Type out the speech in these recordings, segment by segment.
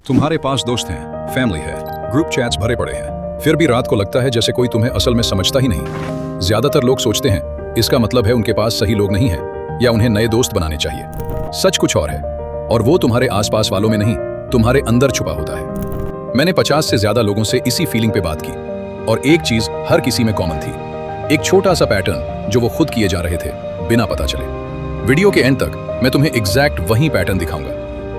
तुम्हारे पास दोस्त हैं, फैमिली है, ग्रुप चैट्स भरे पड़े हैं, फिर भी रात को लगता है जैसे कोई तुम्हें असल में समझता ही नहीं। ज्यादातर लोग सोचते हैं इसका मतलब है उनके पास सही लोग नहीं हैं या उन्हें नए दोस्त बनाने चाहिए। सच कुछ और है, और वो तुम्हारे आसपास वालों में नहीं, तुम्हारे अंदर छुपा होता है। मैंने 50 से ज्यादा लोगों से इसी फीलिंग पे बात की, और एक चीज हर किसी में कॉमन थी, एक छोटा सा पैटर्न जो वो खुद किए जा रहे थे बिना पता चले। वीडियो के एंड तक मैं तुम्हें एग्जैक्ट वही पैटर्न दिखाऊंगा,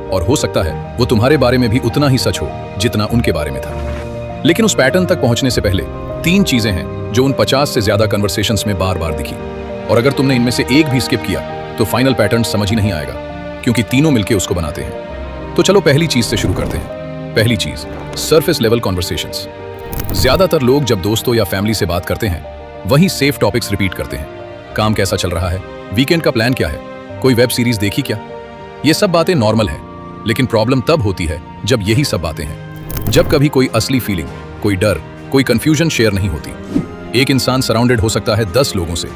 और हो सकता है वो तुम्हारे बारे में भी उतना ही सच हो जितना उनके बारे में था। लेकिन उस पैटर्न तक पहुंचने से पहले 3 चीजें हैं जो उन 50 से ज्यादा कन्वर्सेशंस में बार बार दिखी, और अगर तुमने इनमें से एक भी स्किप किया तो फाइनल पैटर्न समझ ही नहीं आएगा, क्योंकि तीनों मिलकर उसको बनाते हैं। तो चलो पहली चीज से शुरू करते हैं। पहली चीज, सरफेस लेवल कॉन्वर्सेशंस। ज्यादातर लोग जब दोस्तों या फैमिली से बात करते हैं वही सेफ टॉपिक्स रिपीट करते हैं। काम कैसा चल रहा है, वीकेंड का प्लान क्या है, कोई वेब सीरीज देखी क्या। ये सब बातें नॉर्मल है, लेकिन प्रॉब्लम तब होती है जब यही सब बातें हैं, जब कभी कोई असली फीलिंग, कोई डर, कोई कंफ्यूजन शेयर नहीं होती। एक इंसान सराउंडेड हो सकता है 10 लोगों से,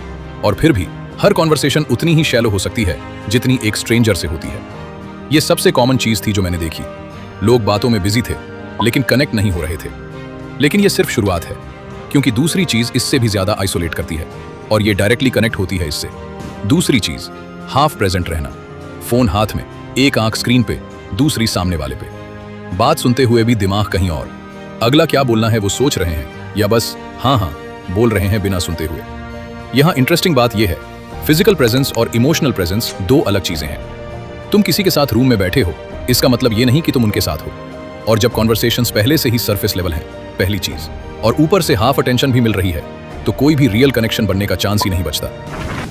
और फिर भी हर कॉन्वर्सेशन उतनी ही शैलो हो सकती है जितनी एक स्ट्रेंजर से होती है। ये सबसे कॉमन चीज थी जो मैंने देखी। लोग बातों में बिजी थे लेकिन कनेक्ट नहीं हो रहे थे। लेकिन ये सिर्फ शुरुआत है, क्योंकि दूसरी चीज इससे भी ज्यादा आइसोलेट करती है, और ये डायरेक्टली कनेक्ट होती है इससे। दूसरी चीज, हाफ प्रेजेंट रहना। फोन हाथ में, एक आंख स्क्रीन पे, दूसरी सामने वाले पे। बात सुनते हुए भी दिमाग कहीं और। अगला क्या बोलना है वो सोच रहे हैं, या बस हाँ हाँ बोल रहे हैं बिना सुनते हुए। यहां इंटरेस्टिंग बात यह है, फिजिकल प्रेजेंस और इमोशनल प्रेजेंस 2 अलग चीजें हैं। तुम किसी के साथ रूम में बैठे हो, इसका मतलब ये नहीं कि तुम उनके साथ हो। और जब कॉन्वर्सेशंस पहले से ही सरफेस लेवल है, पहली चीज, और ऊपर से हाफ अटेंशन भी मिल रही है, तो कोई भी रियल कनेक्शन बनने का चांस ही नहीं बचता।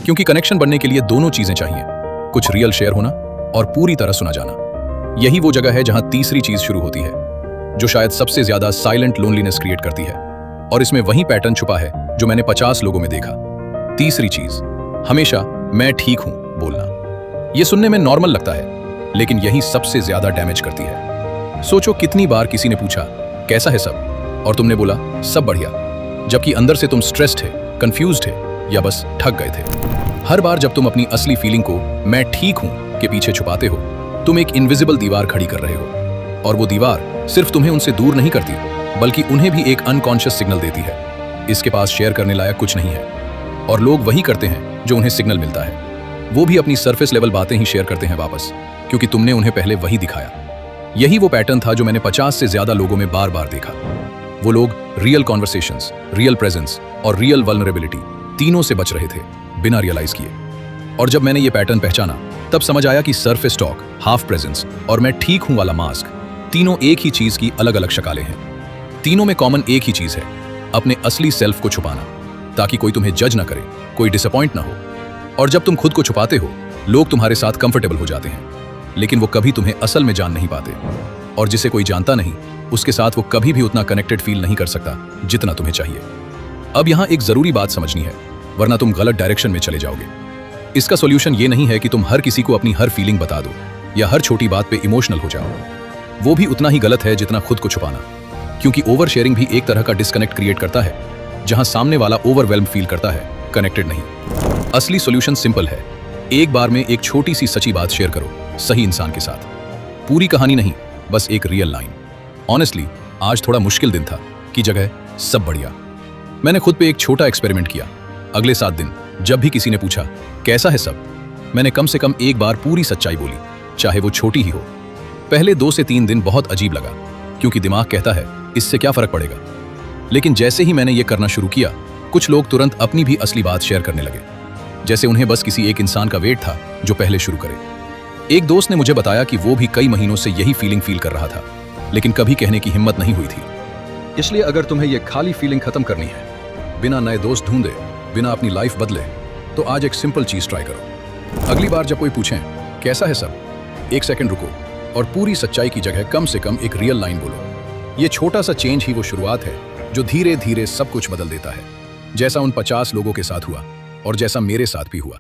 क्योंकि कनेक्शन बनने के लिए दोनों चीजें चाहिए, कुछ रियल शेयर होना और पूरी तरह सुना जाना। यही वो जगह है जहां तीसरी चीज शुरू होती है, जो शायद सबसे ज्यादा साइलेंट लोनलीनेस क्रिएट करती है, और इसमें वही पैटर्न छुपा है जो मैंने 50 लोगों में देखा। तीसरी चीज, हमेशा मैं ठीक हूं बोलना। यह सुनने में नॉर्मल लगता है, लेकिन यही सबसे ज्यादा डैमेज करती है। सोचो कितनी बार किसी ने पूछा कैसा है सब, और तुमने बोला सब बढ़िया, जबकि अंदर से तुम स्ट्रेस्ड थे, कंफ्यूज्ड थे, या बस ठग गए थे। हर बार जब तुम अपनी असली फीलिंग को मैं ठीक हूं के पीछे छुपाते हो, तुम एक इनविजिबल दीवार खड़ी कर रहे हो, और वो दीवार सिर्फ तुम्हें उनसे दूर नहीं करती, बल्कि उन्हें भी एक अनकॉन्शियस सिग्नल देती है, इसके पास शेयर करने लायक कुछ नहीं है। और लोग वही करते हैं जो उन्हें सिग्नल मिलता है। वो भी अपनी सरफेस लेवल बातें ही शेयर करते हैं वापस, क्योंकि तुमने उन्हें पहले वही दिखाया। यही वो पैटर्न था जो मैंने 50 से ज्यादा लोगों में बार बार देखा। वो लोग रियल कॉन्वर्सेशंस, रियल प्रेजेंस और रियल वल्नरेबिलिटी तीनों से बच रहे थे बिना रियलाइज किए। और जब मैंने ये पैटर्न पहचाना, तब समझ आया कि सरफेस टॉक, हाफ प्रेजेंस और मैं ठीक हूं वाला मास्क, तीनों एक ही चीज की अलग अलग शक्लें हैं। तीनों में कॉमन एक ही चीज है, अपने असली सेल्फ को छुपाना, ताकि कोई तुम्हें जज ना करे, कोई डिसअपॉइंट ना हो। और जब तुम खुद को छुपाते हो, लोग तुम्हारे साथ कंफर्टेबल हो जाते हैं, लेकिन वो कभी तुम्हें असल में जान नहीं पाते। और जिसे कोई जानता नहीं, उसके साथ वो कभी भी उतना कनेक्टेड फील नहीं कर सकता जितना तुम्हें चाहिए। अब यहां एक जरूरी बात समझनी है, वरना तुम गलत डायरेक्शन में चले जाओगे। इसका सॉल्यूशन ये नहीं है कि तुम हर किसी को अपनी हर फीलिंग बता दो, या हर छोटी बात पे इमोशनल हो जाओ। वो भी उतना ही गलत है जितना खुद को छुपाना, क्योंकि ओवर शेयरिंग भी एक तरह का डिस्कनेक्ट क्रिएट करता है, जहां सामने वाला ओवरवेल्म फील करता है, कनेक्टेड नहीं। असली सॉल्यूशन सिंपल है, एक बार में एक छोटी सी सच्ची बात शेयर करो सही इंसान के साथ। पूरी कहानी नहीं, बस एक रियल लाइन। ऑनेस्टली आज थोड़ा मुश्किल दिन था की जगह सब बढ़िया। मैंने खुद पे एक छोटा एक्सपेरिमेंट किया। अगले 7 दिन जब भी किसी ने पूछा कैसा है सब, मैंने कम से कम एक बार पूरी सच्चाई बोली, चाहे वो छोटी ही हो। पहले 2 से 3 दिन बहुत अजीब लगा, क्योंकि दिमाग कहता है इससे क्या फर्क पड़ेगा। लेकिन जैसे ही मैंने ये करना शुरू किया, कुछ लोग तुरंत अपनी भी असली बात शेयर करने लगे, जैसे उन्हें बस किसी एक इंसान का वेट था जो पहले शुरू करे। एक दोस्त ने मुझे बताया कि वो भी कई महीनों से यही फीलिंग फील कर रहा था, लेकिन कभी कहने की हिम्मत नहीं हुई थी। इसलिए अगर तुम्हें यह खाली फीलिंग खत्म करनी है, बिना नए दोस्त ढूंढे, बिना अपनी लाइफ बदले, तो आज एक सिंपल चीज ट्राई करो। अगली बार जब कोई पूछे कैसा है सब, 1 सेकंड रुको और पूरी सच्चाई की जगह कम से कम एक रियल लाइन बोलो। ये छोटा सा चेंज ही वो शुरुआत है जो धीरे धीरे सब कुछ बदल देता है, जैसा उन 50 लोगों के साथ हुआ और जैसा मेरे साथ भी हुआ।